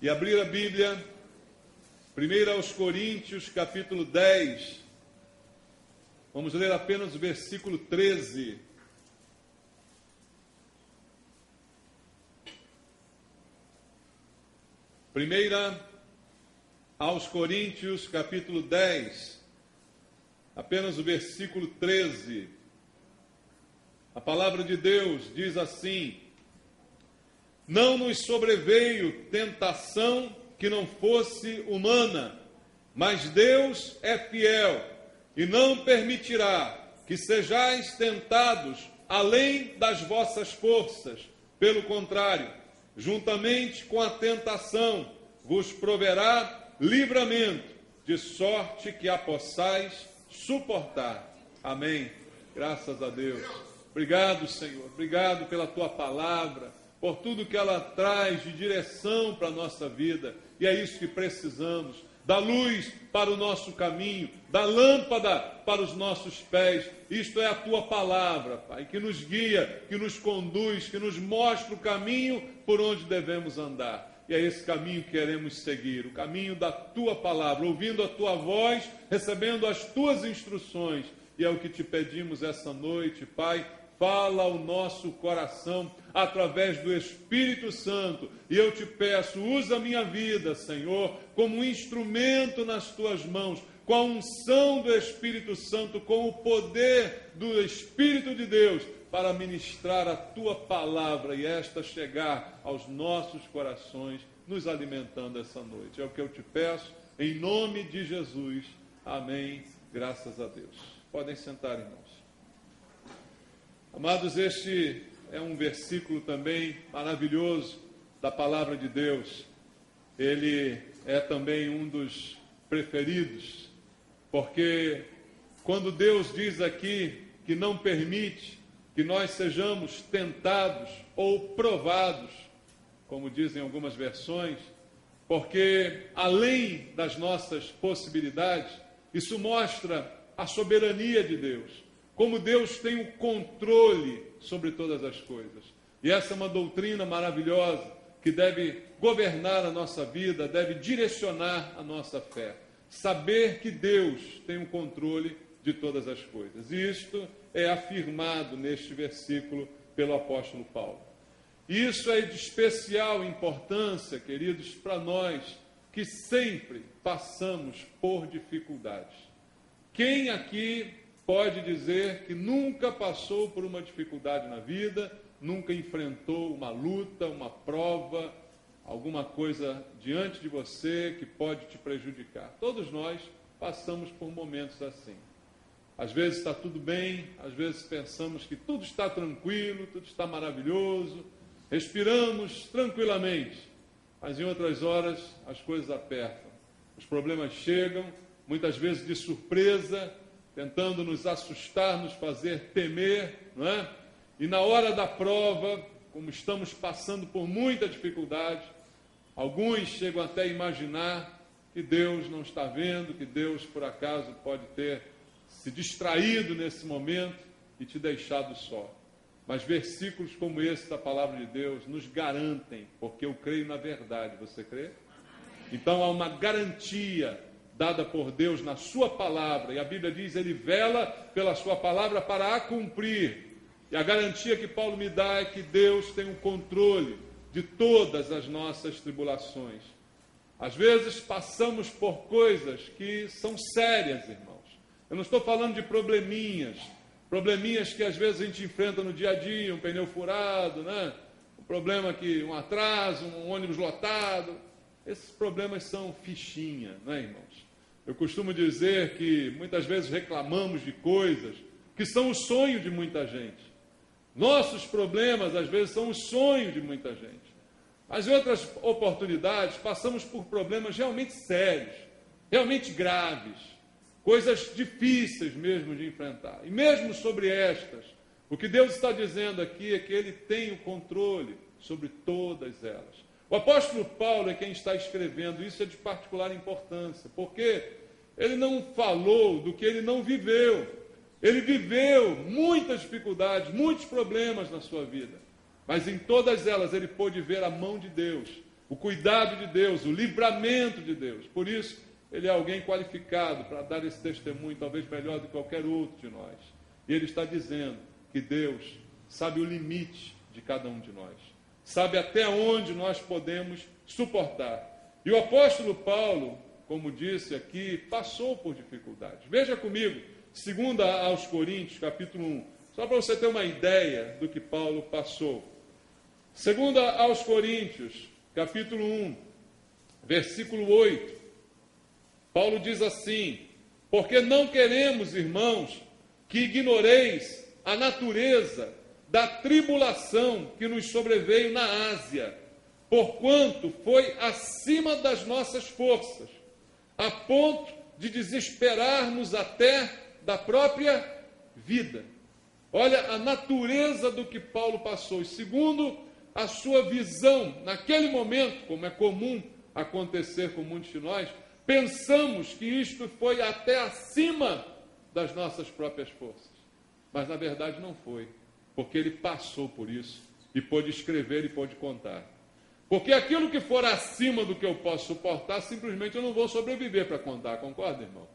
e abrir a Bíblia, 1 aos Coríntios, capítulo 10. Vamos ler apenas o versículo 13. Primeira aos Coríntios, capítulo 10, apenas o versículo 13. A palavra de Deus diz assim: não nos sobreveio tentação que não fosse humana, mas Deus é fiel e não permitirá que sejais tentados além das vossas forças. Pelo contrário, juntamente com a tentação, vos proverá livramento, de sorte que a possais suportar. Amém. Graças a Deus. Obrigado, Senhor. Obrigado pela Tua palavra, por tudo que ela traz de direção para a nossa vida. E é isso que precisamos. Da luz para o nosso caminho, da lâmpada para os nossos pés. Isto é a Tua palavra, Pai, que nos guia, que nos conduz, que nos mostra o caminho por onde devemos andar. E é esse caminho que queremos seguir, o caminho da Tua palavra, ouvindo a Tua voz, recebendo as Tuas instruções. E é o que te pedimos essa noite, Pai. Fala ao nosso coração através do Espírito Santo. E eu te peço, usa a minha vida, Senhor, como um instrumento nas Tuas mãos, com a unção do Espírito Santo, com o poder do Espírito de Deus, para ministrar a Tua palavra e esta chegar aos nossos corações, nos alimentando essa noite. É o que eu te peço, em nome de Jesus. Amém. Graças a Deus. Podem sentar, irmãos. Amados, este é um versículo também maravilhoso da palavra de Deus. Ele é também um dos preferidos, porque quando Deus diz aqui que não permite que nós sejamos tentados ou provados, como dizem algumas versões, porque além das nossas possibilidades, isso mostra a soberania de Deus. Como Deus tem o controle sobre todas as coisas. E essa é uma doutrina maravilhosa que deve governar a nossa vida, deve direcionar a nossa fé. Saber que Deus tem o controle de todas as coisas. E isto é afirmado neste versículo pelo apóstolo Paulo. E isso é de especial importância, queridos, para nós que sempre passamos por dificuldades. Quem aqui pode dizer que nunca passou por uma dificuldade na vida, nunca enfrentou uma luta, uma prova, alguma coisa diante de você que pode te prejudicar? Todos nós passamos por momentos assim. Às vezes está tudo bem, às vezes pensamos que tudo está tranquilo, tudo está maravilhoso, respiramos tranquilamente, mas em outras horas as coisas apertam. Os problemas chegam, muitas vezes de surpresa, tentando nos assustar, nos fazer temer, não é? E na hora da prova, como estamos passando por muita dificuldade, alguns chegam até a imaginar que Deus não está vendo, que Deus, por acaso, pode ter se distraído nesse momento e te deixado só. Mas versículos como esse da palavra de Deus nos garantem, porque eu creio na verdade. Você crê? Então há uma garantia dada por Deus na sua palavra, e a Bíblia diz, Ele vela pela sua palavra para a cumprir, e a garantia que Paulo me dá é que Deus tem o controle de todas as nossas tribulações. Às vezes passamos por coisas que são sérias, irmãos. Eu não estou falando de probleminhas que às vezes a gente enfrenta no dia a dia, um pneu furado, né? Um problema que, um atraso, um ônibus lotado. Esses problemas são fichinha, não é, irmãos? Eu costumo dizer que muitas vezes reclamamos de coisas que são o sonho de muita gente. Nossos problemas, às vezes, são o sonho de muita gente. Mas em outras oportunidades, passamos por problemas realmente sérios, realmente graves, coisas difíceis mesmo de enfrentar. E mesmo sobre estas, o que Deus está dizendo aqui é que Ele tem o controle sobre todas elas. O apóstolo Paulo é quem está escrevendo, isso é de particular importância, porque ele não falou do que ele não viveu. Ele viveu muitas dificuldades, muitos problemas na sua vida, mas em todas elas ele pôde ver a mão de Deus, o cuidado de Deus, o livramento de Deus. Por isso, ele é alguém qualificado para dar esse testemunho, talvez melhor do que qualquer outro de nós. E ele está dizendo que Deus sabe o limite de cada um de nós, sabe até onde nós podemos suportar. E o apóstolo Paulo, como disse aqui, passou por dificuldades. Veja comigo, 2 aos Coríntios, capítulo 1, só para você ter uma ideia do que Paulo passou. 2 aos Coríntios, capítulo 1, versículo 8, Paulo diz assim: porque não queremos, irmãos, que ignoreis a natureza da tribulação que nos sobreveio na Ásia, porquanto foi acima das nossas forças, a ponto de desesperarmos até da própria vida. Olha a natureza do que Paulo passou, e segundo a sua visão, naquele momento, como é comum acontecer com muitos de nós, pensamos que isto foi até acima das nossas próprias forças. Mas na verdade não foi, porque ele passou por isso e pôde escrever e pôde contar. Porque aquilo que for acima do que eu posso suportar, simplesmente eu não vou sobreviver para contar, concorda, irmão?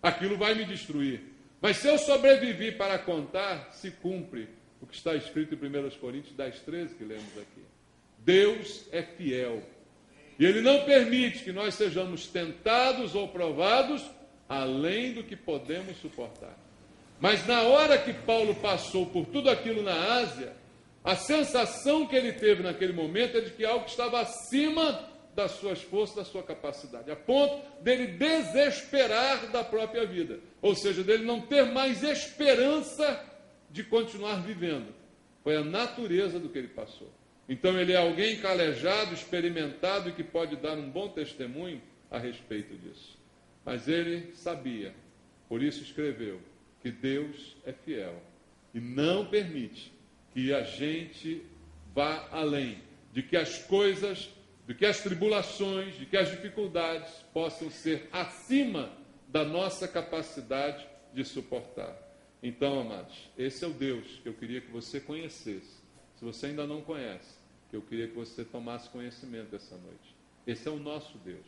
Aquilo vai me destruir. Mas se eu sobrevivi para contar, se cumpre o que está escrito em 1 Coríntios 10:13, que lemos aqui. Deus é fiel. E Ele não permite que nós sejamos tentados ou provados além do que podemos suportar. Mas na hora que Paulo passou por tudo aquilo na Ásia, a sensação que ele teve naquele momento é de que algo estava acima das suas forças, da sua capacidade, a ponto dele desesperar da própria vida. Ou seja, dele não ter mais esperança de continuar vivendo. Foi a natureza do que ele passou. Então ele é alguém calejado, experimentado e que pode dar um bom testemunho a respeito disso. Mas ele sabia, por isso escreveu, que Deus é fiel e não permite que a gente vá além, de que as coisas, de que as tribulações, de que as dificuldades possam ser acima da nossa capacidade de suportar. Então, amados, esse é o Deus que eu queria que você conhecesse. Se você ainda não conhece, que eu queria que você tomasse conhecimento essa noite. Esse é o nosso Deus.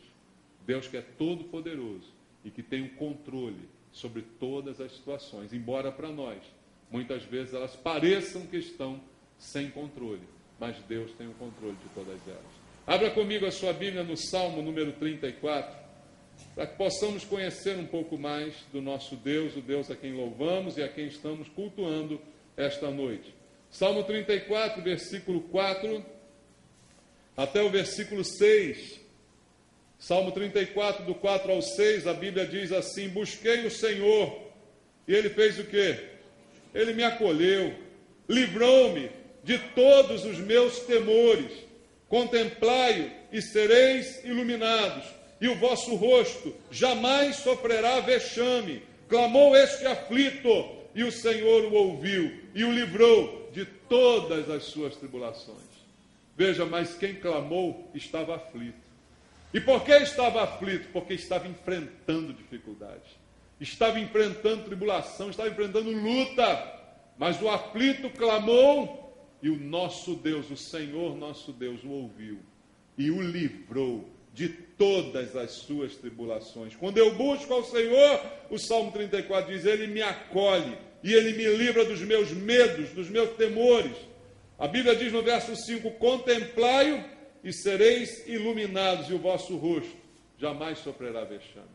Deus que é todo poderoso e que tem o controle sobre todas as situações, embora para nós, muitas vezes elas pareçam que estão sem controle, mas Deus tem o controle de todas elas. Abra comigo a sua Bíblia no Salmo número 34, para que possamos conhecer um pouco mais do nosso Deus, o Deus a quem louvamos e a quem estamos cultuando esta noite. Salmo 34, versículo 4, até o versículo 6. Salmo 34, do 4 ao 6, a Bíblia diz assim: busquei o Senhor, e Ele fez o quê? Ele me acolheu, livrou-me de todos os meus temores. Contemplai-o e sereis iluminados, e o vosso rosto jamais sofrerá vexame. Clamou este aflito, e o Senhor o ouviu, e o livrou de todas as suas tribulações. Veja, mas quem clamou estava aflito. E por que estava aflito? Porque estava enfrentando dificuldades, estava enfrentando tribulação, estava enfrentando luta. Mas o aflito clamou, e o nosso Deus, o Senhor nosso Deus, o ouviu e o livrou de todas as suas tribulações. Quando eu busco ao Senhor, o Salmo 34 diz, Ele me acolhe e Ele me livra dos meus medos, dos meus temores. A Bíblia diz no verso 5, contemplai-o e sereis iluminados, e o vosso rosto jamais sofrerá vexame.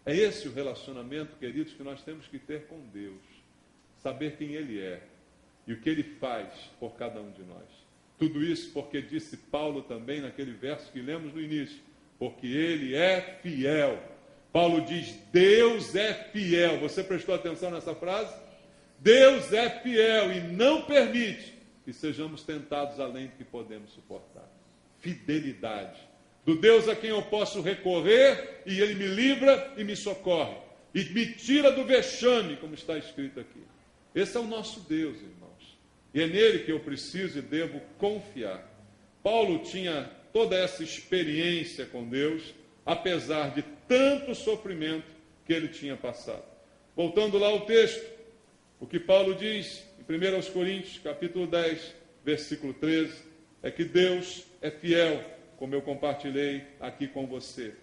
É esse o relacionamento, queridos, que nós temos que ter com Deus. Saber quem Ele é e o que Ele faz por cada um de nós. Tudo isso porque disse Paulo também naquele verso que lemos no início, porque Ele é fiel. Paulo diz, Deus é fiel. Você prestou atenção nessa frase? Deus é fiel e não permite que sejamos tentados além do que podemos suportar. Fidelidade. Do Deus a quem eu posso recorrer e Ele me livra e me socorre. E me tira do vexame, como está escrito aqui. Esse é o nosso Deus, irmãos. E é nele que eu preciso e devo confiar. Paulo tinha toda essa experiência com Deus, apesar de tanto sofrimento que ele tinha passado. Voltando lá ao texto, o que Paulo diz em 1 Coríntios, capítulo 10, versículo 13, é que Deus é fiel como eu compartilhei aqui com você.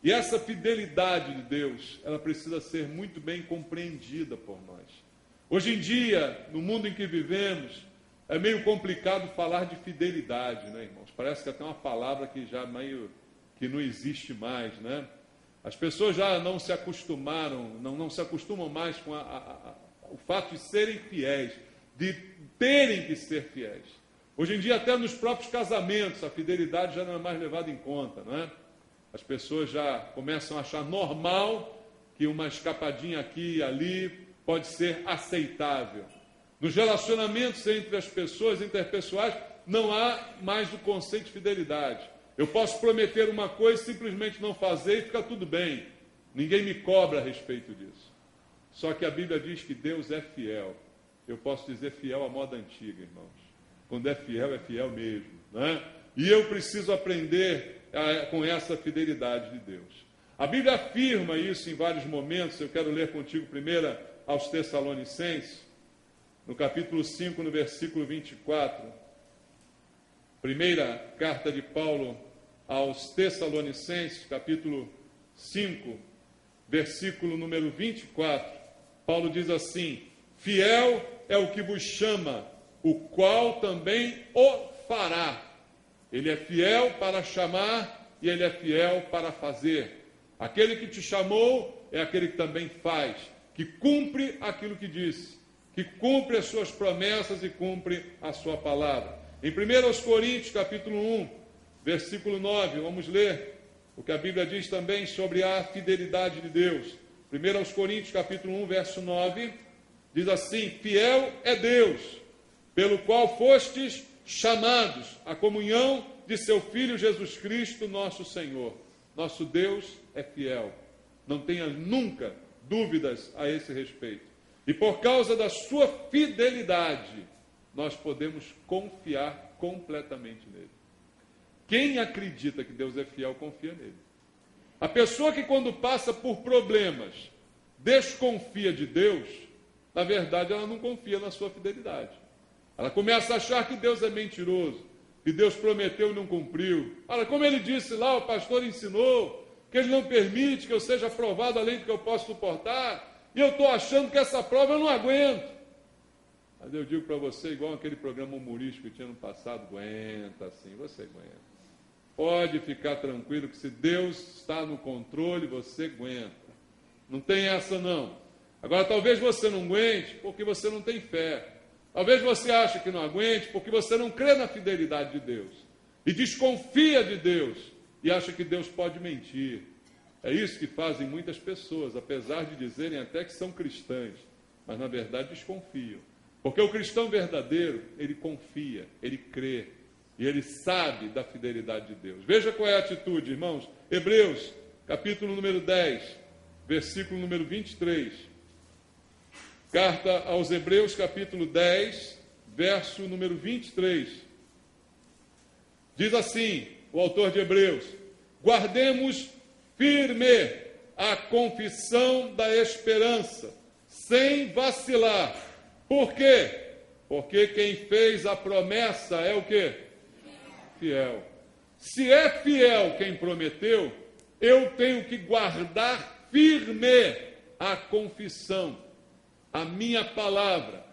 E essa fidelidade de Deus, ela precisa ser muito bem compreendida por nós. Hoje em dia, no mundo em que vivemos, é meio complicado falar de fidelidade, né, irmãos? Parece que é até uma palavra que já meio que não existe mais, né? As pessoas já não se acostumaram, não se acostumam mais com o fato de serem fiéis, de terem que ser fiéis. Hoje em dia, até nos próprios casamentos, a fidelidade já não é mais levada em conta, não é? As pessoas já começam a achar normal que uma escapadinha aqui e ali pode ser aceitável. Nos relacionamentos entre as pessoas interpessoais, não há mais o conceito de fidelidade. Eu posso prometer uma coisa e simplesmente não fazer e fica tudo bem. Ninguém me cobra a respeito disso. Só que a Bíblia diz que Deus é fiel. Eu posso dizer fiel à moda antiga, irmãos. Quando é fiel mesmo, né? E eu preciso aprender com essa fidelidade de Deus. A Bíblia afirma isso em vários momentos. Eu quero ler contigo primeiro aos Tessalonicenses, no capítulo 5, no versículo 24. Primeira carta de Paulo aos Tessalonicenses, capítulo 5, versículo número 24. Paulo diz assim: fiel é o que vos chama, o qual também o fará. Ele é fiel para chamar e ele é fiel para fazer. Aquele que te chamou é aquele que também faz, que cumpre aquilo que disse, que cumpre as suas promessas e cumpre a sua palavra. Em 1 Coríntios, capítulo 1, versículo 9, vamos ler o que a Bíblia diz também sobre a fidelidade de Deus. 1 Coríntios, capítulo 1, verso 9, diz assim: fiel é Deus, pelo qual fostes chamados à comunhão de seu Filho Jesus Cristo, nosso Senhor. Nosso Deus é fiel. Não tenha nunca dúvidas a esse respeito. E por causa da sua fidelidade, nós podemos confiar completamente nele. Quem acredita que Deus é fiel, confia nele. A pessoa que quando passa por problemas, desconfia de Deus, na verdade ela não confia na sua fidelidade. Ela começa a achar que Deus é mentiroso, que Deus prometeu e não cumpriu. Olha, como ele disse lá, o pastor ensinou, que ele não permite que eu seja provado além do que eu posso suportar, e eu estou achando que essa prova eu não aguento. Mas eu digo para você, igual aquele programa humorístico que tinha no passado, aguenta sim, você aguenta. Pode ficar tranquilo que se Deus está no controle, você aguenta. Não tem essa não. Agora, talvez você não aguente porque você não tem fé. Talvez você ache que não aguente porque você não crê na fidelidade de Deus. E desconfia de Deus. E acha que Deus pode mentir. É isso que fazem muitas pessoas, apesar de dizerem até que são cristãs. Mas, na verdade, desconfiam. Porque o cristão verdadeiro, ele confia, ele crê. E ele sabe da fidelidade de Deus. Veja qual é a atitude, irmãos. Hebreus, capítulo número 10, versículo número 23. Carta aos Hebreus, capítulo 10, verso número 23. Diz assim, o autor de Hebreus: guardemos firme a confissão da esperança, sem vacilar. Por quê? Porque quem fez a promessa é o quê? Fiel. Se é fiel quem prometeu, eu tenho que guardar firme a confissão, a minha palavra,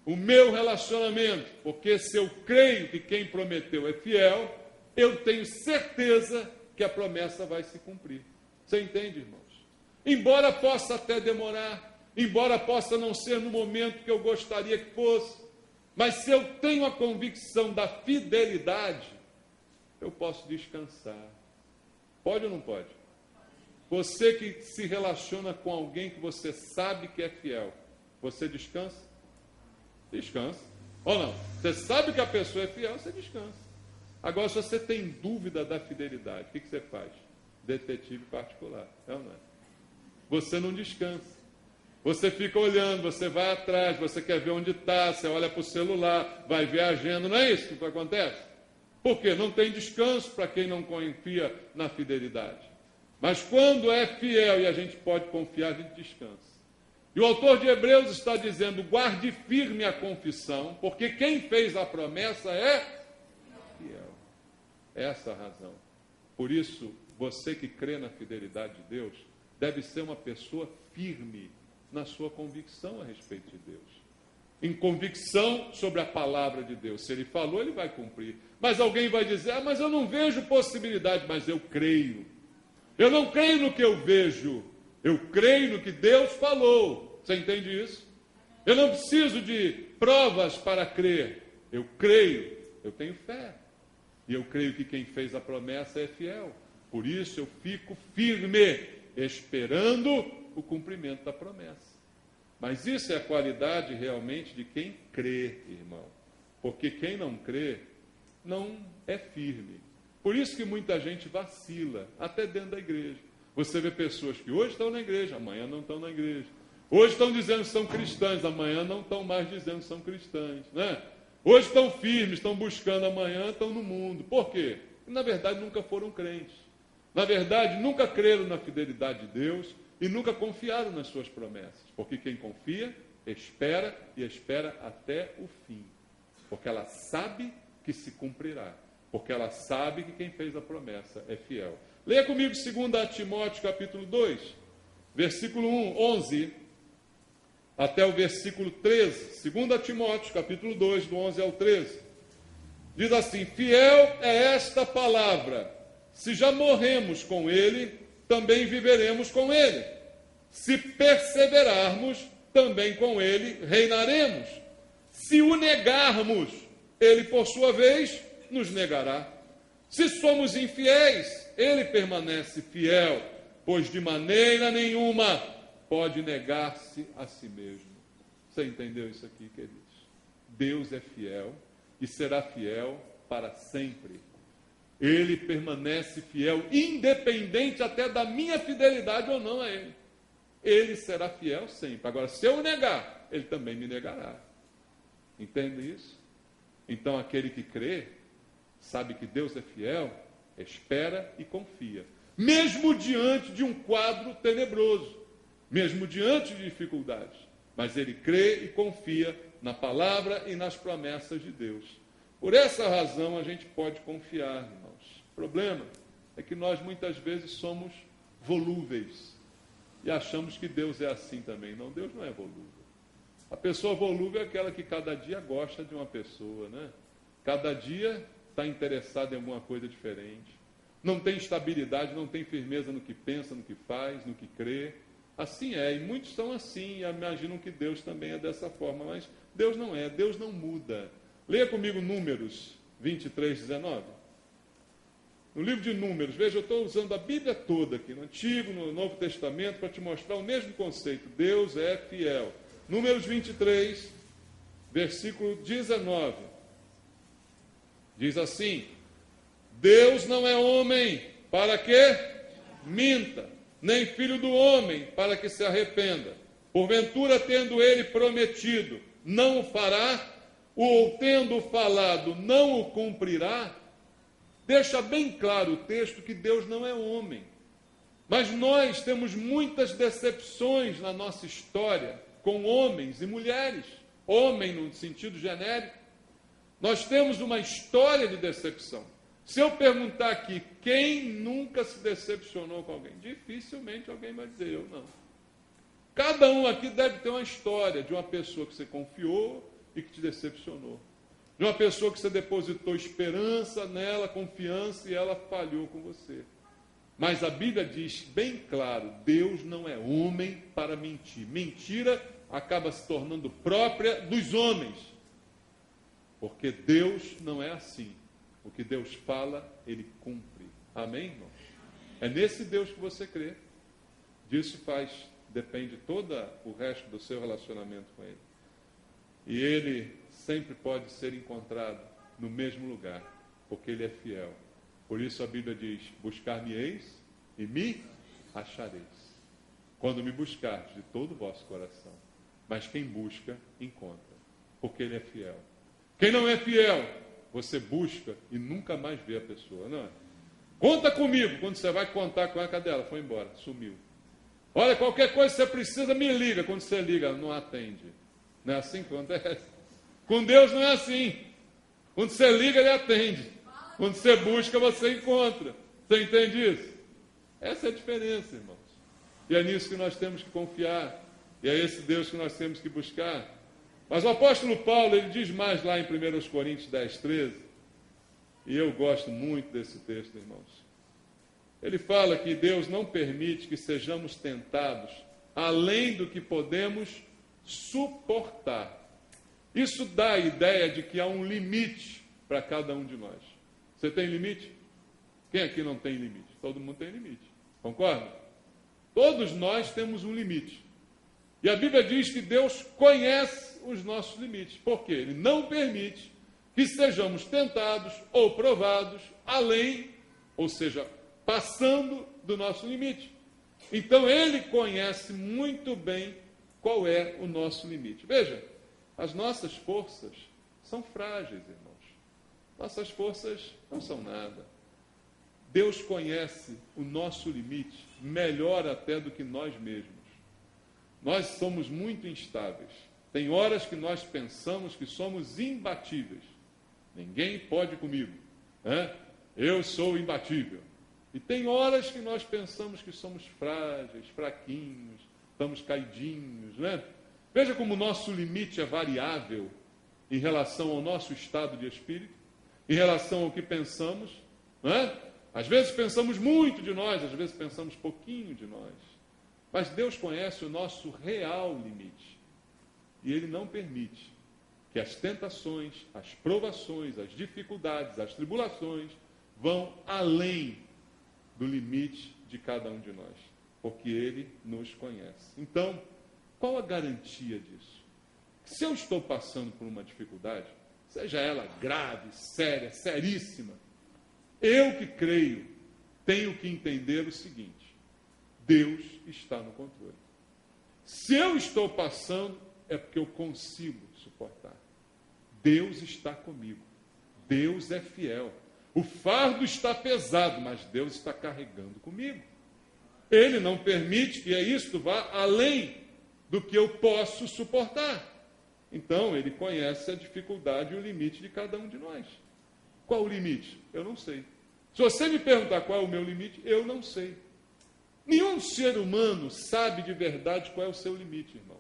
o meu relacionamento, porque se eu creio que quem prometeu é fiel, eu tenho certeza que a promessa vai se cumprir. Você entende, irmãos? Embora possa até demorar, embora possa não ser no momento que eu gostaria que fosse, mas se eu tenho a convicção da fidelidade, eu posso descansar. Pode ou não pode? Você que se relaciona com alguém que você sabe que é fiel, você descansa? Descansa. Ou não? Você sabe que a pessoa é fiel, você descansa. Agora, se você tem dúvida da fidelidade, o que você faz? Detetive particular. É ou não é? Você não descansa. Você fica olhando, você vai atrás, você quer ver onde está, você olha para o celular, vai ver a agenda. Não é isso que acontece? Por quê? Não tem descanso para quem não confia na fidelidade. Mas quando é fiel e a gente pode confiar, a gente descansa. E o autor de Hebreus está dizendo: guarde firme a confissão, porque quem fez a promessa é fiel. essa a razão. Por isso, você que crê na fidelidade de Deus, deve ser uma pessoa firme na sua convicção a respeito de Deus. Em convicção sobre a palavra de Deus. Se Ele falou, Ele vai cumprir. Mas alguém vai dizer, mas eu não vejo possibilidade, mas eu creio. Eu não creio no que eu vejo, eu creio no que Deus falou. Você entende isso? Eu não preciso de provas para crer. Eu creio, eu tenho fé. E eu creio que quem fez a promessa é fiel. Por isso eu fico firme, esperando o cumprimento da promessa. Mas isso é a qualidade realmente de quem crê, irmão. Porque quem não crê, não é firme. Por isso que muita gente vacila, até dentro da igreja. Você vê pessoas que hoje estão na igreja, amanhã não estão na igreja. Hoje estão dizendo que são cristãs, amanhã não estão mais dizendo que são cristãs, né? Hoje estão firmes, estão buscando, amanhã estão no mundo. Por quê? Porque, na verdade, nunca foram crentes. Na verdade, nunca creram na fidelidade de Deus e nunca confiaram nas suas promessas. Porque quem confia, espera e espera até o fim. Porque ela sabe que se cumprirá. Porque ela sabe que quem fez a promessa é fiel. Leia comigo 2 Timóteo capítulo 2, versículo 11 até o versículo 13. 2 Timóteo capítulo 2, do 11 ao 13. Diz assim: fiel é esta palavra, se já morremos com ele, também viveremos com ele. Se perseverarmos, também com ele reinaremos. Se o negarmos, ele, por sua vez, nos negará. Se somos infiéis, ele permanece fiel, pois de maneira nenhuma pode negar-se a si mesmo. Você entendeu isso aqui, queridos? Deus é fiel e será fiel para sempre. Ele permanece fiel, independente até da minha fidelidade ou não a ele. Ele será fiel sempre. Agora, se eu o negar, ele também me negará. Entende isso? Então, aquele que crê, sabe que Deus é fiel, espera e confia. Mesmo diante de um quadro tenebroso, mesmo diante de dificuldades. Mas ele crê e confia na palavra e nas promessas de Deus. Por essa razão, a gente pode confiar, irmãos. O problema é que nós muitas vezes somos volúveis e achamos que Deus é assim também. Não, Deus não é volúvel. A pessoa volúvel é aquela que cada dia gosta de uma pessoa, né? Cada dia está interessado em alguma coisa diferente. Não tem estabilidade, não tem firmeza no que pensa, no que faz, no que crê. Assim é, e muitos são assim, e imaginam que Deus também é dessa forma, mas Deus não é, Deus não muda. Leia comigo Números 23, 19. No livro de Números, veja, eu estou usando a Bíblia toda aqui, no Antigo, no Novo Testamento, para te mostrar o mesmo conceito. Deus é fiel. Números 23, versículo 19. Diz assim: Deus não é homem para que minta, nem filho do homem para que se arrependa. Porventura, tendo ele prometido, não o fará, ou tendo falado, não o cumprirá. Deixa bem claro o texto que Deus não é homem. Mas nós temos muitas decepções na nossa história com homens e mulheres. Homem no sentido genérico. Nós temos uma história de decepção. Se eu perguntar aqui, quem nunca se decepcionou com alguém? Dificilmente alguém vai dizer, eu não. Cada um aqui deve ter uma história de uma pessoa que você confiou e que te decepcionou. De uma pessoa que você depositou esperança nela, confiança, e ela falhou com você. Mas a Bíblia diz bem claro, Deus não é homem para mentir. Mentira acaba se tornando própria dos homens. Porque Deus não é assim. O que Deus fala, Ele cumpre. Amém, irmão? É nesse Deus que você crê. Disso depende todo o resto do seu relacionamento com Ele. E Ele sempre pode ser encontrado no mesmo lugar, porque Ele é fiel. Por isso a Bíblia diz, buscar-me-eis e me achareis. Quando me buscardes de todo o vosso coração. Mas quem busca, encontra, porque Ele é fiel. Quem não é fiel, você busca e nunca mais vê a pessoa, não é? Conta comigo, quando você vai contar com ela, cadê ela? Foi embora, sumiu. Olha, qualquer coisa que você precisa, me liga. Quando você liga, ela não atende. Não é assim que acontece? Com Deus não é assim. Quando você liga, Ele atende. Quando você busca, você encontra. Você entende isso? Essa é a diferença, irmãos. E é nisso que nós temos que confiar. E é esse Deus que nós temos que buscar. Mas o apóstolo Paulo, ele diz mais lá em 1 Coríntios 10, 13. E eu gosto muito desse texto, irmãos. Ele fala que Deus não permite que sejamos tentados além do que podemos suportar. Isso dá a ideia de que há um limite para cada um de nós. Você tem limite? Quem aqui não tem limite? Todo mundo tem limite. Concorda? Todos nós temos um limite. E a Bíblia diz que Deus conhece os nossos limites. Por quê? Ele não permite que sejamos tentados ou provados além, ou seja, passando do nosso limite. Então, Ele conhece muito bem qual é o nosso limite. Veja, as nossas forças são frágeis, irmãos. Nossas forças não são nada. Deus conhece o nosso limite melhor até do que nós mesmos. Nós somos muito instáveis. Tem horas que nós pensamos que somos imbatíveis. Ninguém pode comigo. Eu sou imbatível. E tem horas que nós pensamos que somos frágeis, fraquinhos, estamos caidinhos, né? Veja como o nosso limite é variável em relação ao nosso estado de espírito, em relação ao que pensamos, né? Às vezes pensamos muito de nós, às vezes pensamos pouquinho de nós. Mas Deus conhece o nosso real limite. E Ele não permite que as tentações, as provações, as dificuldades, as tribulações vão além do limite de cada um de nós. Porque Ele nos conhece. Então, qual a garantia disso? Se eu estou passando por uma dificuldade, seja ela grave, séria, seríssima, eu que creio, tenho que entender o seguinte: Deus está no controle. Se eu estou passando, é porque eu consigo suportar. Deus está comigo. Deus é fiel. O fardo está pesado, mas Deus está carregando comigo. Ele não permite que isto vá além do que eu posso suportar. Então, Ele conhece a dificuldade e o limite de cada um de nós. Qual o limite? Eu não sei. Se você me perguntar qual é o meu limite, eu não sei. Nenhum ser humano sabe de verdade qual é o seu limite, irmãos.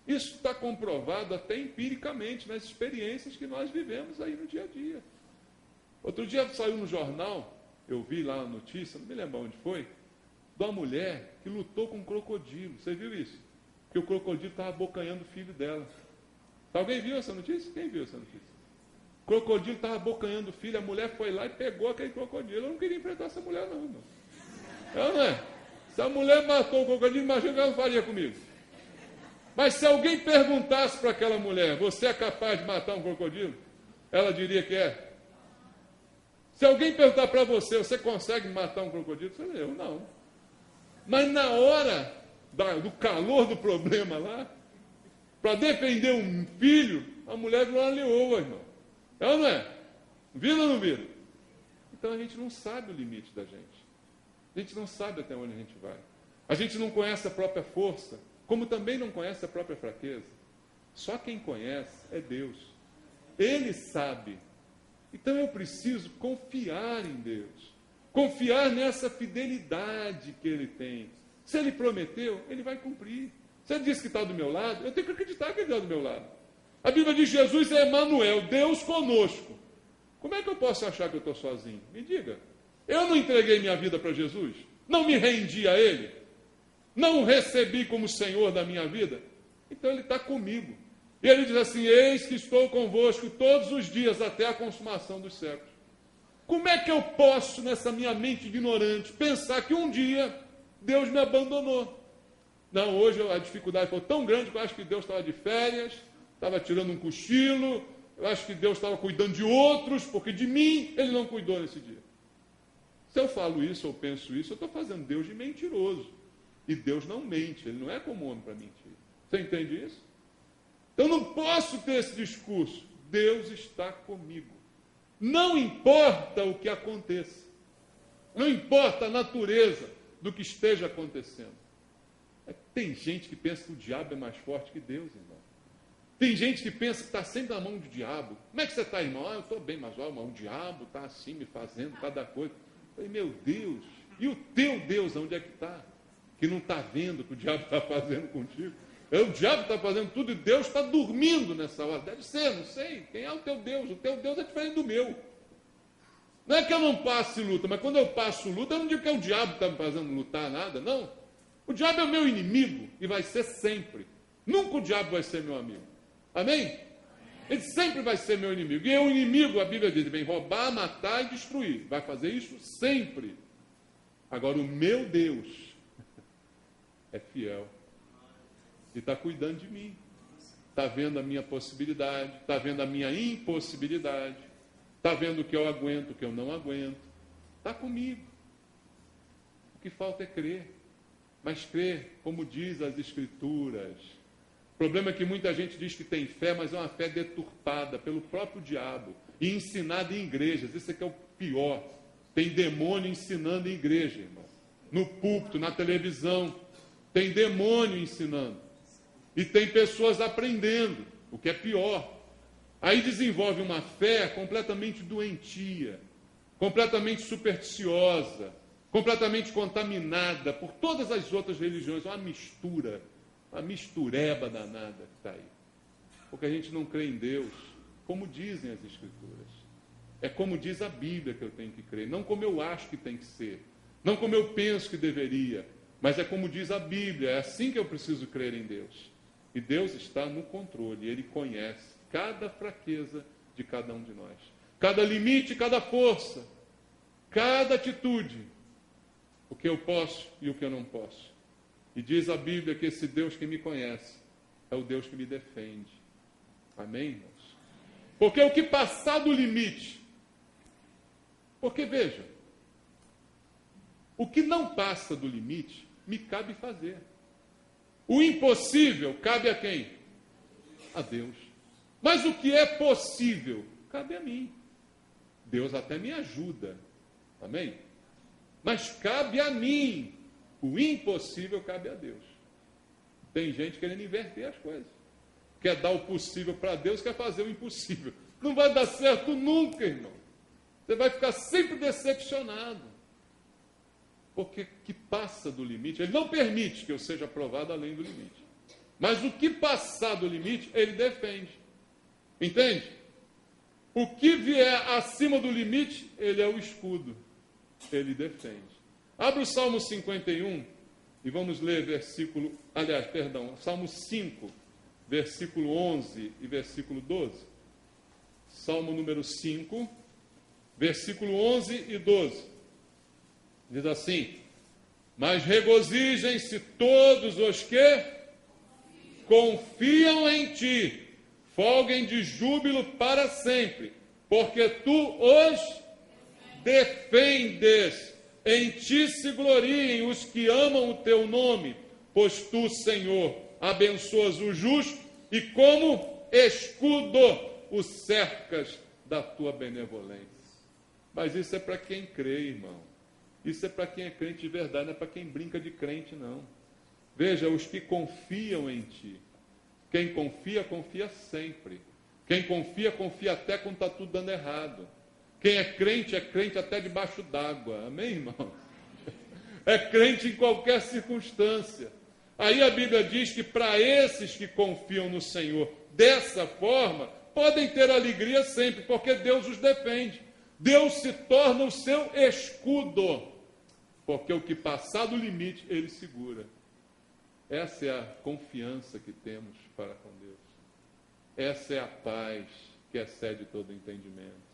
Isso está comprovado até empiricamente nas experiências que nós vivemos aí no dia a dia. Outro dia saiu no jornal, eu vi lá a notícia, não me lembro onde foi, de uma mulher que lutou com um crocodilo. Você viu isso? Porque o crocodilo estava abocanhando o filho dela. Alguém viu essa notícia? Quem viu essa notícia? O crocodilo estava abocanhando o filho, a mulher foi lá e pegou aquele crocodilo. Eu não queria enfrentar essa mulher, não, irmão. Não é? Se a mulher matou o crocodilo, imagina o que ela faria comigo. Mas se alguém perguntasse para aquela mulher: você é capaz de matar um crocodilo? Ela diria que é. Se alguém perguntar para você: você consegue matar um crocodilo? Você diria: eu não. Mas na hora do calor do problema lá, para defender um filho, a mulher virou uma leoa, irmão. É ou não é? Vira ou não vira? Então a gente não sabe o limite da gente. A gente não sabe até onde a gente vai. A gente não conhece a própria força, como também não conhece a própria fraqueza. Só quem conhece é Deus. Ele sabe. Então eu preciso confiar em Deus. Confiar nessa fidelidade que Ele tem. Se Ele prometeu, Ele vai cumprir. Se Ele disse que está do meu lado, eu tenho que acreditar que Ele está do meu lado. A Bíblia diz que Jesus é Emanuel, Deus conosco. Como é que eu posso achar que eu estou sozinho? Me diga. Eu não entreguei minha vida para Jesus? Não me rendi a Ele? Não o recebi como Senhor da minha vida? Então Ele está comigo. E Ele diz assim: eis que estou convosco todos os dias até a consumação dos séculos. Como é que eu posso, nessa minha mente ignorante, pensar que um dia Deus me abandonou? Não, hoje a dificuldade foi tão grande que eu acho que Deus estava de férias, estava tirando um cochilo, eu acho que Deus estava cuidando de outros, porque de mim Ele não cuidou nesse dia. Se eu falo isso ou penso isso, eu estou fazendo Deus de mentiroso. E Deus não mente, Ele não é como homem para mentir. Você entende isso? Então não posso ter esse discurso. Deus está comigo. Não importa o que aconteça. Não importa a natureza do que esteja acontecendo. Tem gente que pensa que o diabo é mais forte que Deus, irmão. Tem gente que pensa que está sempre na mão do diabo. Como é que você está, irmão? Eu estou bem, mas o diabo está assim me fazendo cada coisa. Eu falei, meu Deus, e o teu Deus, onde é que está? Que não está vendo o que o diabo está fazendo contigo. O diabo está fazendo tudo e Deus está dormindo nessa hora. Deve ser, não sei. Quem é o teu Deus? O teu Deus é diferente do meu. Não é que eu não passe luta, mas quando eu passo luta, eu não digo que é o diabo que está me fazendo lutar nada, não. O diabo é o meu inimigo e vai ser sempre. Nunca o diabo vai ser meu amigo. Amém? Ele sempre vai ser meu inimigo. E o inimigo, a Bíblia diz, vem roubar, matar e destruir. Vai fazer isso sempre. Agora, o meu Deus é fiel. E está cuidando de mim. Está vendo a minha possibilidade. Está vendo a minha impossibilidade. Está vendo o que eu aguento, o que eu não aguento. Está comigo. O que falta é crer. Mas crer, como diz as Escrituras. O problema é que muita gente diz que tem fé, mas é uma fé deturpada pelo próprio diabo e ensinada em igrejas. Isso é que é o pior. Tem demônio ensinando em igreja, irmão. No púlpito, na televisão. Tem demônio ensinando. E tem pessoas aprendendo, o que é pior. Aí desenvolve uma fé completamente doentia, completamente supersticiosa, completamente contaminada por todas as outras religiões. É uma mistura. Uma mistureba danada que está aí. Porque a gente não crê em Deus, como dizem as Escrituras. É como diz a Bíblia que eu tenho que crer, não como eu acho que tem que ser, não como eu penso que deveria, mas é como diz a Bíblia, é assim que eu preciso crer em Deus. E Deus está no controle, Ele conhece cada fraqueza de cada um de nós, cada limite, cada força, cada atitude, o que eu posso e o que eu não posso. E diz a Bíblia que esse Deus que me conhece é o Deus que me defende. Amém, irmãos? Porque o que passar do limite, porque veja, o que não passa do limite, me cabe fazer. O impossível cabe a quem? A Deus. Mas o que é possível, cabe a mim. Deus até me ajuda. Amém? Mas cabe a mim. O impossível cabe a Deus. Tem gente querendo inverter as coisas. Quer dar o possível para Deus, quer fazer o impossível. Não vai dar certo nunca, irmão. Você vai ficar sempre decepcionado. Porque que passa do limite, Ele não permite que eu seja provado além do limite. Mas o que passar do limite, Ele defende. Entende? O que vier acima do limite, Ele é o escudo. Ele defende. Abre o Salmo 51 e vamos ler Salmo 5, versículo 11 e versículo 12. Salmo número 5, versículo 11 e 12. Diz assim: mas regozijem-se todos os que confiam em ti, folguem de júbilo para sempre, porque tu os defendes. Em ti se gloriem os que amam o teu nome, pois tu, Senhor, abençoas o justo e como escudo o cercas da tua benevolência. Mas isso é para quem crê, irmão. Isso é para quem é crente de verdade, não é para quem brinca de crente, não. Veja, os que confiam em ti. Quem confia, confia sempre. Quem confia, confia até quando está tudo dando errado. Quem é crente até debaixo d'água. Amém, irmão? É crente em qualquer circunstância. Aí a Bíblia diz que para esses que confiam no Senhor dessa forma, podem ter alegria sempre, porque Deus os defende. Deus se torna o seu escudo, porque o que passar do limite, Ele segura. Essa é a confiança que temos para com Deus. Essa é a paz que excede todo entendimento.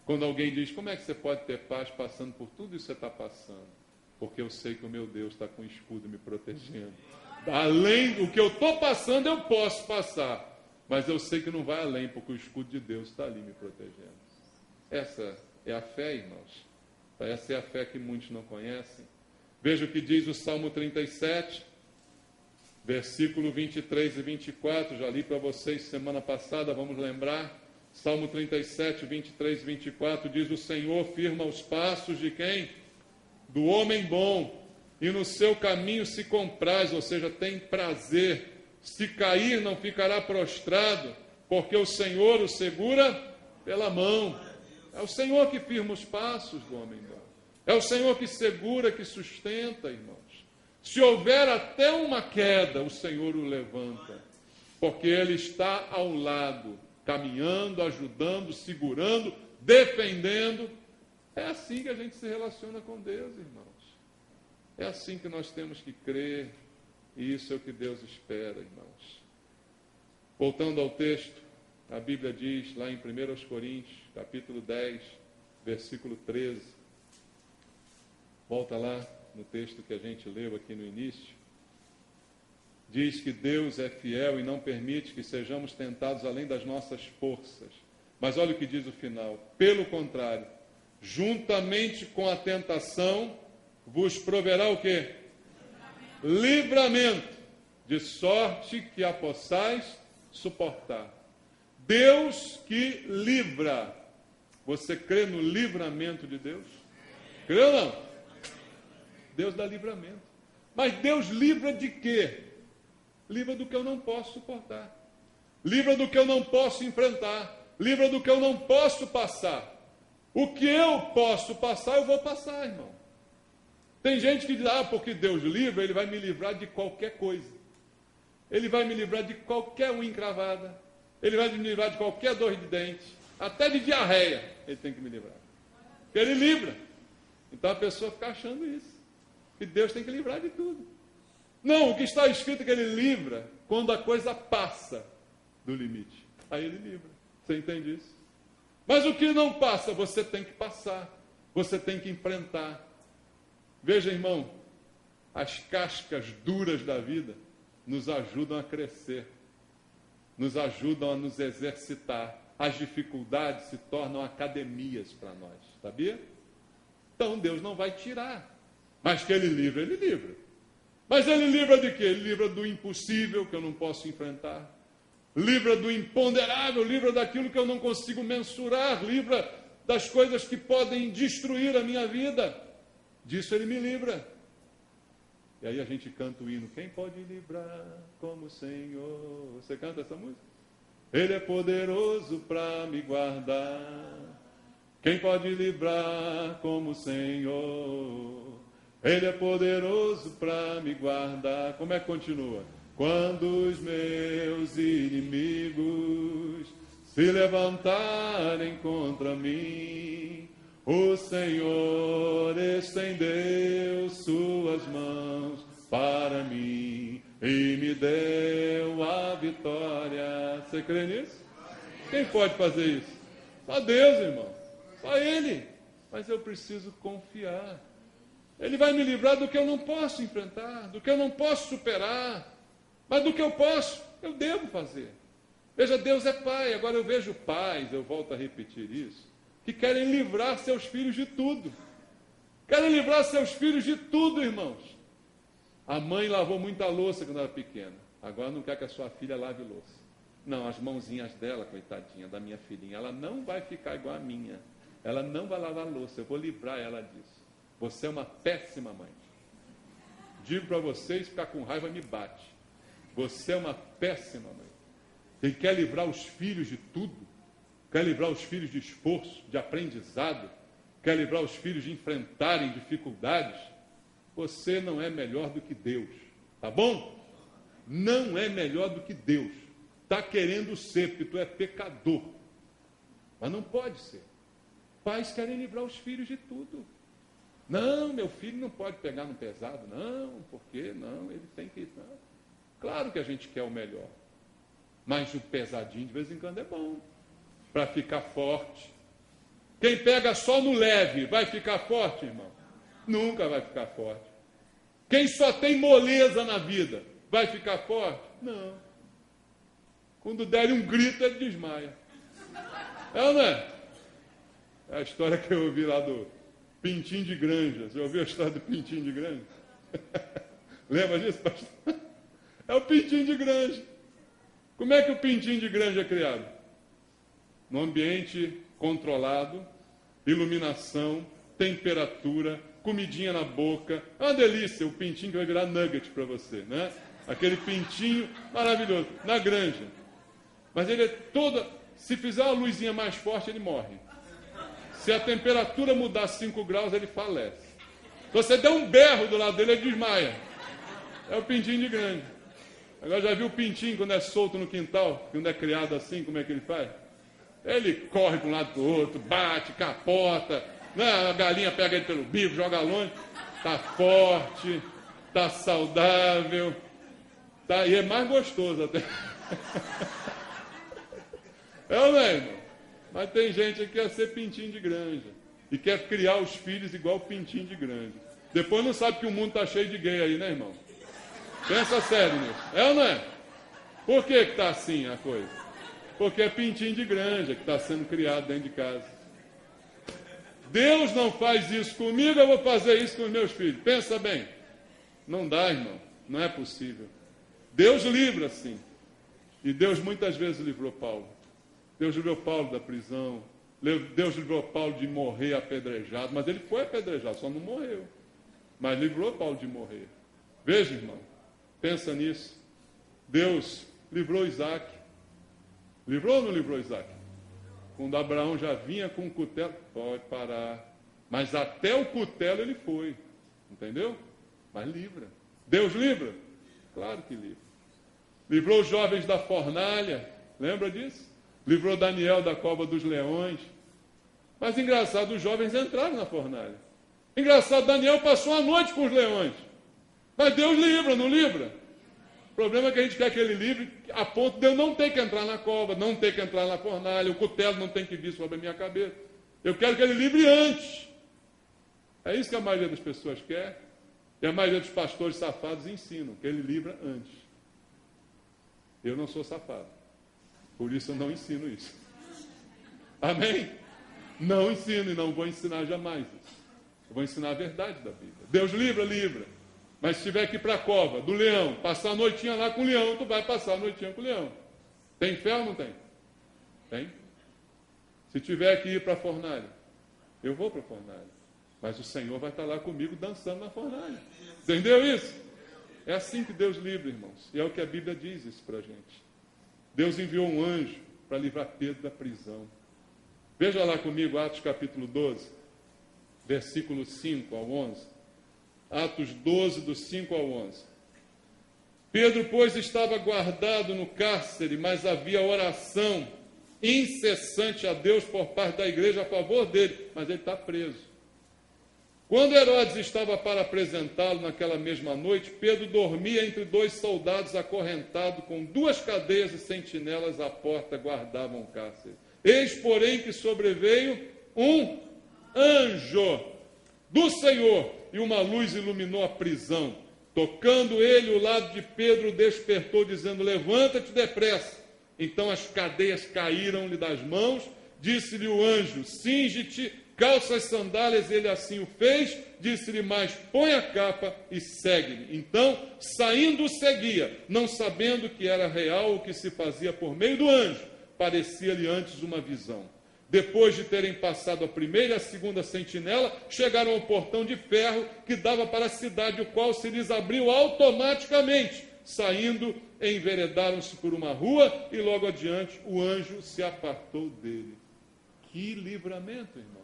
Quando alguém diz, como é que você pode ter paz passando por tudo isso que você está passando? Porque eu sei que o meu Deus está com o escudo me protegendo. Além do que eu estou passando, eu posso passar. Mas eu sei que não vai além, porque o escudo de Deus está ali me protegendo. Essa é a fé, irmãos. Essa é a fé que muitos não conhecem. Veja o que diz o Salmo 37, versículo 23 e 24. Já li para vocês semana passada, vamos lembrar. Salmo 37, 23 e 24 diz: o Senhor firma os passos de quem? Do homem bom, e no seu caminho se compraz, ou seja, tem prazer. Se cair, não ficará prostrado, porque o Senhor o segura pela mão. É o Senhor que firma os passos do homem bom. É o Senhor que segura, que sustenta, irmãos. Se houver até uma queda, o Senhor o levanta, porque Ele está ao lado, caminhando, ajudando, segurando, defendendo. É assim que a gente se relaciona com Deus, irmãos. É assim que nós temos que crer, e isso é o que Deus espera, irmãos. Voltando ao texto, a Bíblia diz lá em 1 Coríntios, capítulo 10, versículo 13. Volta lá no texto que a gente leu aqui no início. Diz que Deus é fiel e não permite que sejamos tentados além das nossas forças. Mas olha o que diz o final. Pelo contrário, juntamente com a tentação, vos proverá o quê? Livramento, de sorte que a possais suportar. Deus que livra. Você crê no livramento de Deus? Crê ou não? Deus dá livramento. Mas Deus livra de quê? Livra do que eu não posso suportar. Livra do que eu não posso enfrentar. Livra do que eu não posso passar. O que eu posso passar, eu vou passar, irmão. Tem gente que diz, porque Deus livra, Ele vai me livrar de qualquer coisa. Ele vai me livrar de qualquer unha encravada. Ele vai me livrar de qualquer dor de dente. Até de diarreia, Ele tem que me livrar. Porque Ele livra. Então a pessoa fica achando isso. Que Deus tem que livrar de tudo. Não, o que está escrito é que Ele livra quando a coisa passa do limite. Aí Ele livra. Você entende isso? Mas o que não passa, você tem que passar. Você tem que enfrentar. Veja, irmão, as cascas duras da vida nos ajudam a crescer. Nos ajudam a nos exercitar. As dificuldades se tornam academias para nós. Sabia? Então Deus não vai tirar. Mas que Ele livra, Ele livra. Mas Ele livra de quê? Ele livra do impossível, que eu não posso enfrentar. Livra do imponderável, livra daquilo que eu não consigo mensurar. Livra das coisas que podem destruir a minha vida. Disso Ele me livra. E aí a gente canta o hino. Quem pode livrar como o Senhor? Você canta essa música? Ele é poderoso para me guardar. Quem pode livrar como o Senhor? Ele é poderoso para me guardar. Como é que continua? Quando os meus inimigos se levantarem contra mim, o Senhor estendeu suas mãos para mim e me deu a vitória. Você crê nisso? Quem pode fazer isso? Só Deus, irmão. Só Ele. Mas eu preciso confiar. Ele vai me livrar do que eu não posso enfrentar, do que eu não posso superar. Mas do que eu posso, eu devo fazer. Veja, Deus é Pai. Agora eu vejo pais, eu volto a repetir isso, que querem livrar seus filhos de tudo. Querem livrar seus filhos de tudo, irmãos. A mãe lavou muita louça quando era pequena. Agora não quer que a sua filha lave louça. Não, as mãozinhas dela, coitadinha, da minha filhinha, ela não vai ficar igual a minha. Ela não vai lavar louça, eu vou livrar ela disso. Você é uma péssima mãe. Digo para vocês, ficar com raiva me bate. Você é uma péssima mãe. Ele quer livrar os filhos de tudo. Quer livrar os filhos de esforço, de aprendizado. Quer livrar os filhos de enfrentarem dificuldades. Você não é melhor do que Deus. Tá bom? Não é melhor do que Deus. Está querendo ser, porque tu é pecador. Mas não pode ser. Pais querem livrar os filhos de tudo. Não, meu filho não pode pegar no pesado. Não, por quê? Não, ele tem que... Não. Claro que a gente quer o melhor. Mas o pesadinho de vez em quando é bom. Para ficar forte. Quem pega só no leve, vai ficar forte, irmão? Nunca vai ficar forte. Quem só tem moleza na vida, vai ficar forte? Não. Quando der um grito, ele desmaia. É ou não é? É a história que eu ouvi lá do Pintinho de Granja. Você ouviu a história do Pintinho de Granja? Lembra disso, pastor? É o Pintinho de Granja. Como é que o Pintinho de Granja é criado? Num ambiente controlado, iluminação, temperatura, comidinha na boca. É uma delícia o pintinho que vai virar nugget para você, né? Aquele pintinho maravilhoso, na granja. Mas ele é todo... Se fizer uma luzinha mais forte, ele morre. Se a temperatura mudar 5 graus, ele falece. Se você der um berro do lado dele, ele desmaia. É o pintinho de granja. Agora já viu o pintinho quando é solto no quintal? Quando é criado assim, como é que ele faz? Ele corre de um lado para o outro, bate, capota. A galinha pega ele pelo bico, joga longe. Está forte, está saudável. Tá, e é mais gostoso até. É ou não é, irmão? Mas tem gente que quer ser pintinho de granja. E quer criar os filhos igual pintinho de granja. Depois não sabe que o mundo está cheio de gay aí, né, irmão? Pensa sério nisso. É ou não é? Por que está assim a coisa? Porque é pintinho de granja que está sendo criado dentro de casa. Deus não faz isso comigo, eu vou fazer isso com os meus filhos. Pensa bem. Não dá, irmão. Não é possível. Deus livra, sim. E Deus muitas vezes livrou Paulo. Deus livrou Paulo da prisão. Deus livrou Paulo de morrer apedrejado. Mas ele foi apedrejado, só não morreu. Mas livrou Paulo de morrer. Veja, irmão. Pensa nisso. Deus livrou Isaac. Livrou ou não livrou Isaac? Quando Abraão já vinha com o cutelo, pode parar. Mas até o cutelo ele foi. Entendeu? Mas livra. Deus livra? Claro que livra. Livrou os jovens da fornalha. Lembra disso? Livrou Daniel da cova dos leões. Mas engraçado, os jovens entraram na fornalha. Engraçado, Daniel passou a noite com os leões. Mas Deus livra, não livra? O problema é que a gente quer que ele livre a ponto de eu não ter que entrar na cova, não ter que entrar na fornalha, o cutelo não tem que vir sobre a minha cabeça. Eu quero que ele livre antes. É isso que a maioria das pessoas quer. E a maioria dos pastores safados ensinam, que ele livra antes. Eu não sou safado. Por isso eu não ensino isso. Amém? Não ensino e não vou ensinar jamais isso. Eu vou ensinar a verdade da Bíblia. Deus livra, livra. Mas se tiver que ir para a cova do leão, passar a noitinha lá com o leão, tu vai passar a noitinha com o leão. Tem fé ou não tem? Tem. Se tiver que ir para a fornalha, eu vou para a fornalha. Mas o Senhor vai estar lá comigo dançando na fornalha. Entendeu isso? É assim que Deus livra, irmãos. E é o que a Bíblia diz isso para a gente. Deus enviou um anjo para livrar Pedro da prisão. Veja lá comigo Atos capítulo 12, versículo 5 ao 11. Atos 12, do 5 ao 11. Pedro, pois, estava guardado no cárcere, mas havia oração incessante a Deus por parte da igreja a favor dele, mas ele está preso. Quando Herodes estava para apresentá-lo naquela mesma noite, Pedro dormia entre 2 soldados acorrentado com 2 cadeias e sentinelas à porta guardavam o cárcere. Eis, porém, que sobreveio um anjo do Senhor e uma luz iluminou a prisão. Tocando ele o lado de Pedro, despertou, dizendo: levanta-te depressa. Então as cadeias caíram-lhe das mãos. Disse-lhe o anjo: cinge-te, calça as sandálias. Ele assim o fez. Disse-lhe mais: põe a capa e segue-me. Então, saindo, o seguia, não sabendo que era real o que se fazia por meio do anjo. Parecia-lhe antes uma visão. Depois de terem passado a primeira e a segunda sentinela, chegaram ao portão de ferro que dava para a cidade, o qual se lhes abriu automaticamente. Saindo, enveredaram-se por uma rua e logo adiante o anjo se apartou dele. Que livramento, irmão!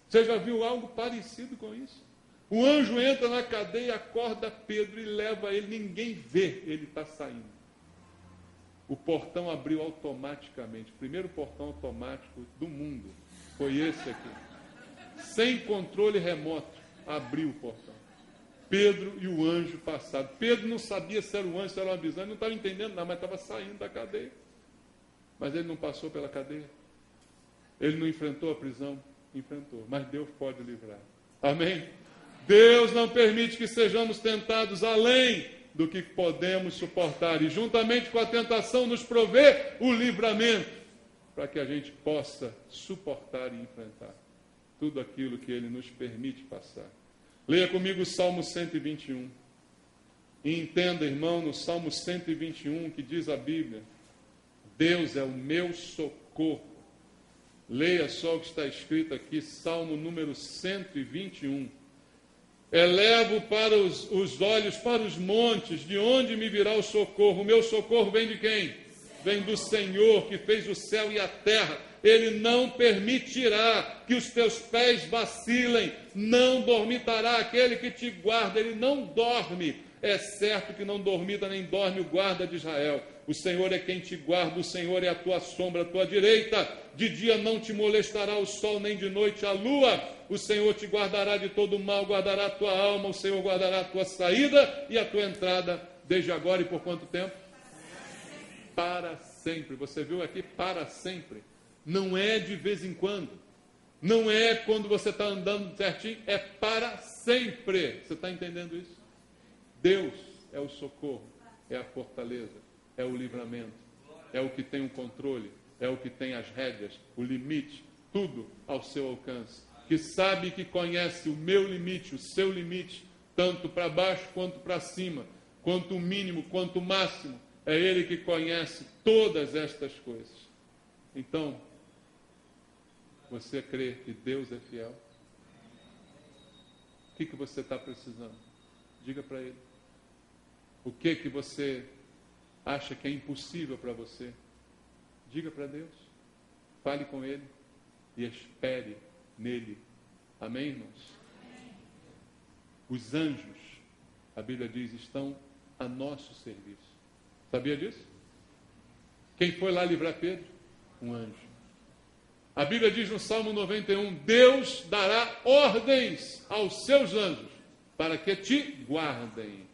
Você já viu algo parecido com isso? O anjo entra na cadeia, acorda Pedro e leva ele, ninguém vê, ele está saindo. O portão abriu automaticamente. O primeiro portão automático do mundo foi esse aqui. Sem controle remoto, abriu o portão. Pedro e o anjo passaram. Pedro não sabia se era um anjo, se era uma visão. Ele não estava entendendo nada, mas estava saindo da cadeia. Mas ele não passou pela cadeia. Ele não enfrentou a prisão. Enfrentou. Mas Deus pode livrar. Amém? Deus não permite que sejamos tentados além do que podemos suportar, e juntamente com a tentação nos provê o livramento, para que a gente possa suportar e enfrentar tudo aquilo que Ele nos permite passar. Leia comigo o Salmo 121, e entenda, irmão, no Salmo 121, que diz a Bíblia: Deus é o meu socorro. Leia só o que está escrito aqui, Salmo número 121. Elevo para os olhos para os montes, de onde me virá o socorro? O meu socorro vem de quem? Vem do Senhor, que fez o céu e a terra. Ele não permitirá que os teus pés vacilem, não dormitará aquele que te guarda, ele não dorme. É certo que não dormita nem dorme o guarda de Israel. O Senhor é quem te guarda, o Senhor é a tua sombra, a tua direita. De dia não te molestará o sol, nem de noite a lua. O Senhor te guardará de todo mal, guardará a tua alma, o Senhor guardará a tua saída e a tua entrada, desde agora e por quanto tempo? Para sempre. Você viu aqui, para sempre. Não é de vez em quando. Não é quando você está andando certinho, é para sempre. Você está entendendo isso? Deus é o socorro, é a fortaleza, é o livramento, é o que tem o controle, é o que tem as rédeas, o limite, tudo ao seu alcance. Que sabe, que conhece o meu limite, o seu limite, tanto para baixo quanto para cima, quanto o mínimo, quanto o máximo. É Ele que conhece todas estas coisas. Então, você crê que Deus é fiel? O que você está precisando? Diga para Ele. O que você acha que é impossível para você? Diga para Deus. Fale com Ele e espere nele. Amém, irmãos? Os anjos, a Bíblia diz, estão a nosso serviço. Sabia disso? Quem foi lá livrar Pedro? Um anjo. A Bíblia diz no Salmo 91, Deus dará ordens aos seus anjos para que te guardem.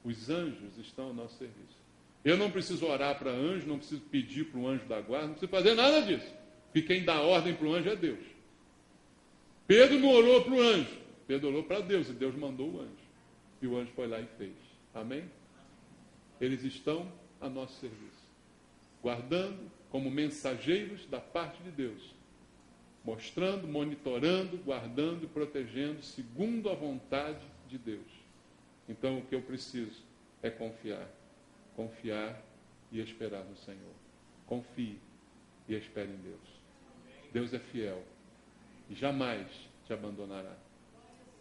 Os anjos estão ao nosso serviço. Eu não preciso orar para anjo, não preciso pedir para o anjo da guarda, não preciso fazer nada disso. Porque quem dá ordem para o anjo é Deus. Pedro não orou para o anjo, Pedro orou para Deus e Deus mandou o anjo. E o anjo foi lá e fez. Amém? Eles estão a nosso serviço, guardando como mensageiros da parte de Deus, mostrando, monitorando, guardando e protegendo segundo a vontade de Deus. Então o que eu preciso é confiar e esperar no Senhor. Confie e espere em Deus. Deus é fiel e jamais te abandonará.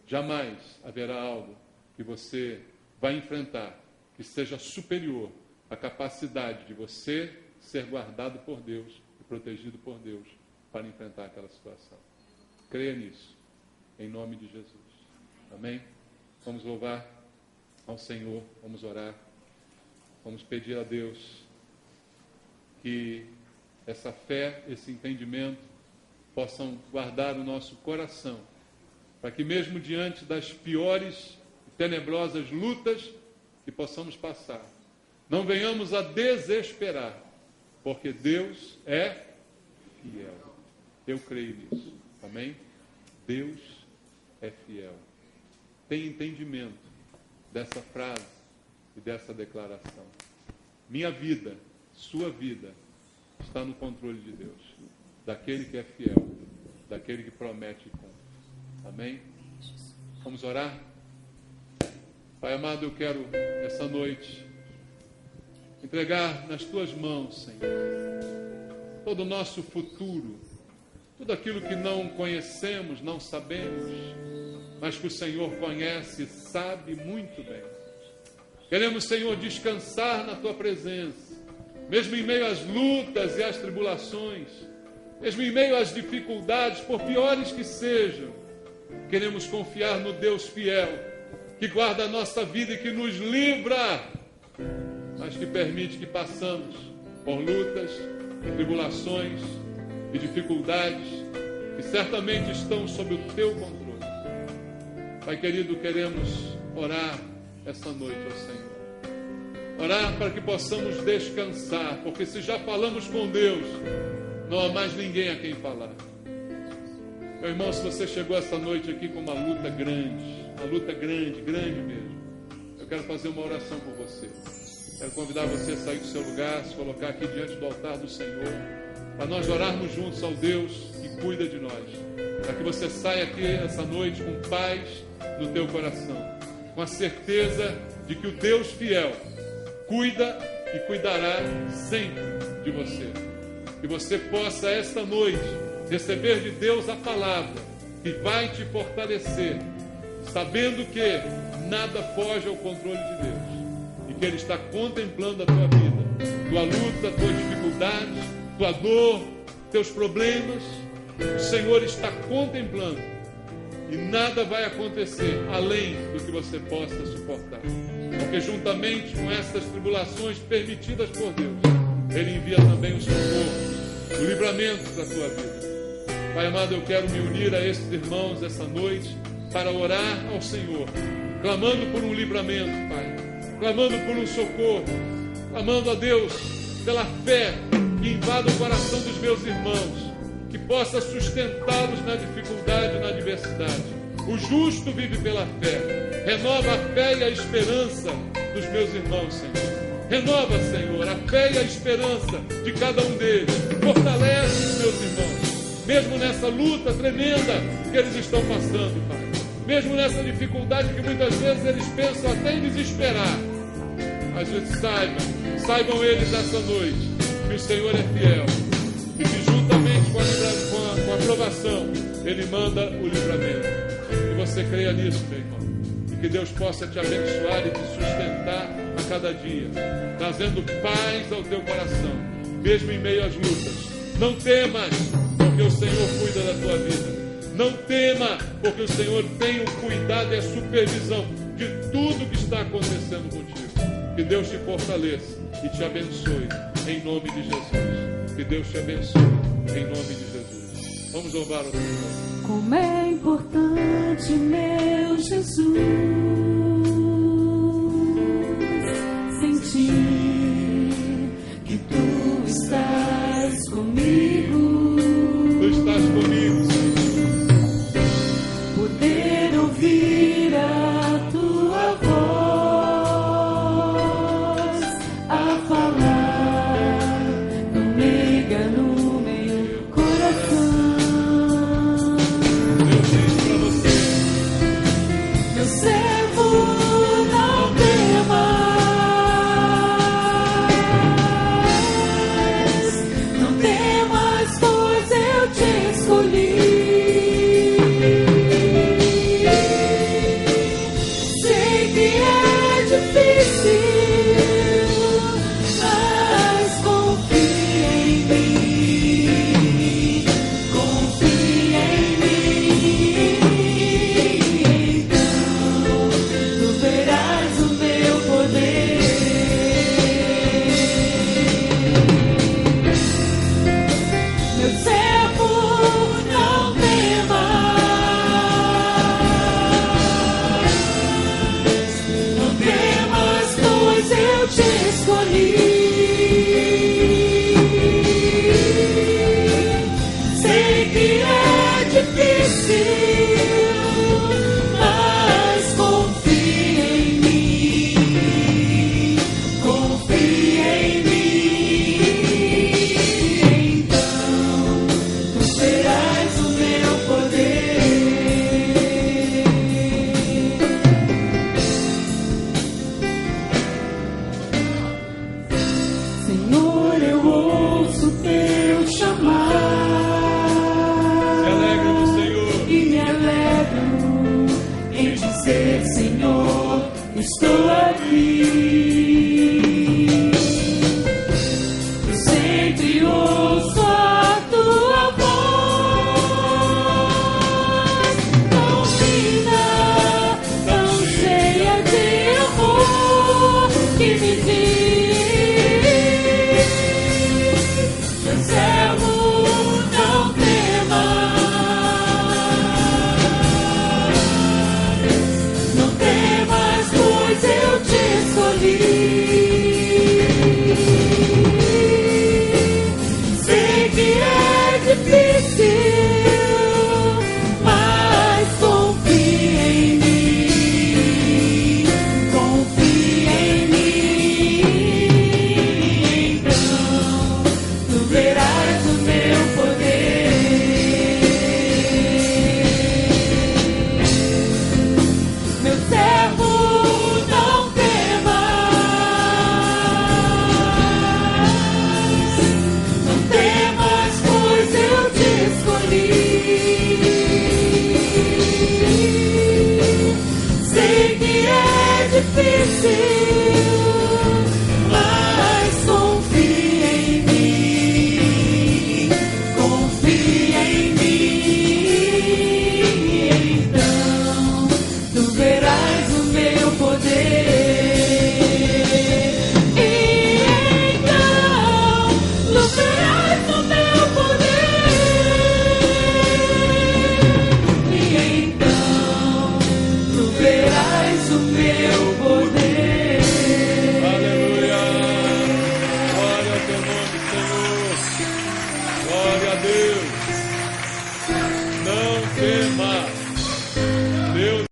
Jamais haverá algo que você vai enfrentar que seja superior à capacidade de você ser guardado por Deus e protegido por Deus para enfrentar aquela situação. Creia nisso, em nome de Jesus. Amém? Vamos louvar ao Senhor, vamos orar, vamos pedir a Deus que essa fé, esse entendimento possam guardar o nosso coração, para que mesmo diante das piores e tenebrosas lutas que possamos passar, não venhamos a desesperar, porque Deus é fiel. Eu creio nisso. Amém? Deus é fiel. Tem entendimento dessa frase e dessa declaração. Minha vida, sua vida, está no controle de Deus, daquele que é fiel, daquele que promete e cumpre. Amém? Vamos orar? Pai amado, eu quero essa noite entregar nas tuas mãos, Senhor, todo o nosso futuro, tudo aquilo que não conhecemos, não sabemos, mas que o Senhor conhece e sabe muito bem. Queremos, Senhor, descansar na tua presença, mesmo em meio às lutas e às tribulações, mesmo em meio às dificuldades, por piores que sejam. Queremos confiar no Deus fiel, que guarda a nossa vida e que nos livra, mas que permite que passamos por lutas e tribulações e dificuldades que certamente estão sob o teu controle. Pai querido, queremos orar essa noite ao Senhor. Orar para que possamos descansar, porque se já falamos com Deus, não há mais ninguém a quem falar. Meu irmão, se você chegou essa noite aqui com uma luta grande mesmo, eu quero fazer uma oração por você. Quero convidar você a sair do seu lugar, se colocar aqui diante do altar do Senhor, para nós orarmos juntos ao Deus que cuida de nós, para que você saia aqui essa noite com paz no teu coração, com a certeza de que o Deus fiel cuida e cuidará sempre de você. Que você possa esta noite receber de Deus a palavra que vai te fortalecer, sabendo que nada foge ao controle de Deus e que Ele está contemplando a tua vida, tua luta, tuas dificuldades, tua dor, teus problemas. O Senhor está contemplando e nada vai acontecer além do que você possa suportar, porque juntamente com essas tribulações permitidas por Deus, Ele envia também o socorro, o livramento para a tua vida. Pai amado, eu quero me unir a esses irmãos essa noite para orar ao Senhor, clamando por um livramento, Pai, clamando por um socorro, clamando a Deus pela fé que invada o coração dos meus irmãos, que possa sustentá-los na dificuldade e na adversidade. O justo vive pela fé. Renova a fé e a esperança dos meus irmãos, Senhor. Renova, Senhor, a fé e a esperança de cada um deles. Fortalece os meus irmãos, mesmo nessa luta tremenda que eles estão passando, Pai. Mesmo nessa dificuldade que muitas vezes eles pensam até em desesperar. Mas saibam eles essa noite que o Senhor é fiel e que juntamente com a aprovação Ele manda o livramento. E você creia nisso, meu irmão, e que Deus possa te abençoar e te sustentar a cada dia, trazendo paz ao teu coração, mesmo em meio às lutas. Não temas, porque o Senhor cuida da tua vida. Não tema, porque o Senhor tem o cuidado e a supervisão de tudo que está acontecendo contigo. Que Deus te fortaleça e te abençoe em nome de Jesus. Que Deus te abençoe em nome de Jesus. Vamos louvar o Senhor. Como é importante, meu Jesus, sentir que Tu estás comigo. Tu estás comigo, Senhor. Poder ouvir a Tua voz a falar, não nega no meu coração. Eu digo para você, Meu servo, não temas, não temas, pois eu te escolhi. Sei que é difícil, mas confia em mim, confia em mim. Então tu verás o meu poder. Meu servo, não temas, pois eu te escolhi. Sei que é difícil, mas confia em mim, confia em mim. Então tu verás o meu poder. Senhor, eu ouço teu chamar se alegre no Senhor. e me alegro em dizer, Senhor, estou aqui.